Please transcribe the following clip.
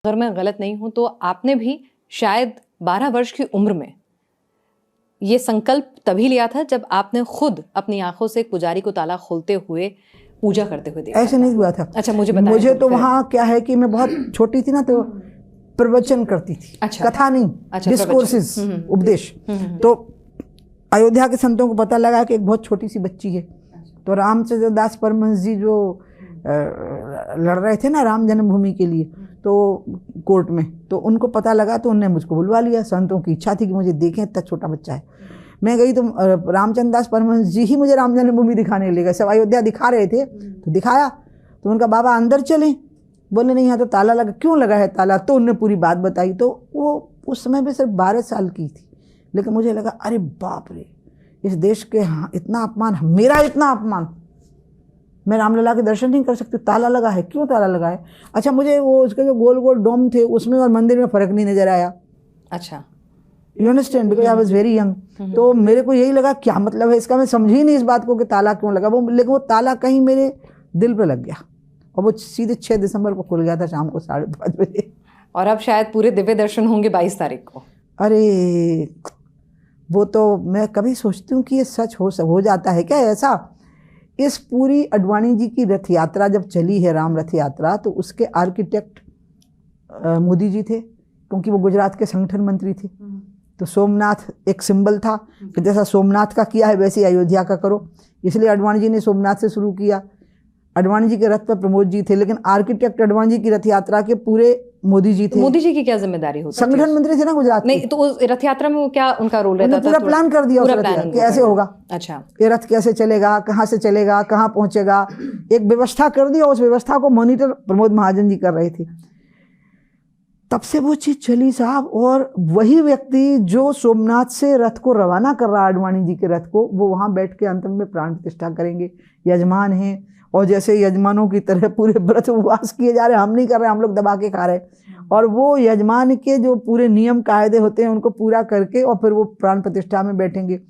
अगर मैं गलत नहीं हूं तो आपने भी शायद 12 वर्ष की उम्र में ये संकल्प तभी लिया था जब आपने खुद अपनी आंखों से पुजारी को ताला खोलते हुए पूजा करते हुए देखा ऐसे नहीं हुआ था। अच्छा, मुझे बताएं। मुझे तो वहाँ क्या है कि मैं बहुत छोटी थी ना, तो प्रवचन करती थी। अच्छा, कथा नहीं, अच्छा, डिस्कोर्सेस, उपदेश। तो अयोध्या के संतों को पता लगा कि एक बहुत छोटी सी बच्ची है। तो रामचंद्र दास परमहंस जी जो लड़ रहे थे ना राम जन्मभूमि के लिए, तो कोर्ट में, तो उनको पता लगा तो उनने मुझको बुलवा लिया। संतों की इच्छा थी कि मुझे देखें, इतना छोटा बच्चा है। मैं गई तो रामचंद्र दास परमहंस जी ही मुझे राम जन्मभूमि दिखाने ले गए। सब अयोध्या दिखा रहे थे तो दिखाया, तो उनका बाबा अंदर चले, बोले नहीं यहाँ तो ताला लगा। क्यों लगा है ताला? तो उनने पूरी बात बताई। तो वो उस समय पे सिर्फ 12 साल की थी, लेकिन मुझे लगा अरे बाप रे, इस देश के इतना अपमान, मेरा इतना अपमान, मैं रामलला के दर्शन नहीं कर सकती, ताला लगा है। क्यों ताला लगा है? अच्छा, मुझे वो उसके जो गोल गोल डोम थे उसमें और मंदिर में फ़र्क नहीं नज़र आया। अच्छा, you understand, because I was very young. तो मेरे को यही लगा क्या मतलब है इसका, मैं समझी नहीं इस बात को कि ताला क्यों लगा वो। लेकिन वो ताला कहीं मेरे दिल पे लग गया और वो सीधे 6 दिसंबर को खुल गया था शाम को 5:30 बजे। और अब शायद पूरे दिव्य दर्शन होंगे 22 तारीख को। अरे वो तो मैं कभी सोचती हूँ कि ये सच हो जाता है क्या ऐसा। इस पूरी अडवाणी जी की रथ यात्रा जब चली है, राम रथ यात्रा, तो उसके आर्किटेक्ट मोदी जी थे, क्योंकि वो गुजरात के संगठन मंत्री थे। तो सोमनाथ एक सिंबल था कि जैसा सोमनाथ का किया है वैसे अयोध्या का करो, इसलिए अडवाणी जी ने सोमनाथ से शुरू किया। अडवाणी जी के रथ पर प्रमोद जी थे, लेकिन आर्किटेक्ट अडवाणी जी की रथ यात्रा के पूरे मोदी जी थे। मोदी जी की क्या जिम्मेदारी होती है? संगठन मंत्री थे ना गुजरात नहीं, तो उस रथ यात्रा में वो क्या उनका रोल रहता था? पूरा प्लान कर दिया कि ऐसे होगा। अच्छा, ये रथ कैसे चलेगा, कहाँ से चलेगा, कहाँ पहुंचेगा, एक व्यवस्था कर दी। और उस व्यवस्था को मॉनिटर प्रमोद महाजन जी कर रहे थे। तब से वो चीज चली साहब। और वही व्यक्ति जो सोमनाथ से रथ को रवाना कर रहा है, अडवाणी जी के रथ को, वो वहां बैठ के अंत में प्राण प्रतिष्ठा करेंगे। यजमान हैं, और जैसे यजमानों की तरह पूरे व्रत उपवास किए जा रहे, हम नहीं कर रहे, हम लोग दबा के खा रहे। और वो यजमान के जो पूरे नियम कायदे होते हैं उनको पूरा करके और फिर वो प्राण प्रतिष्ठा में बैठेंगे।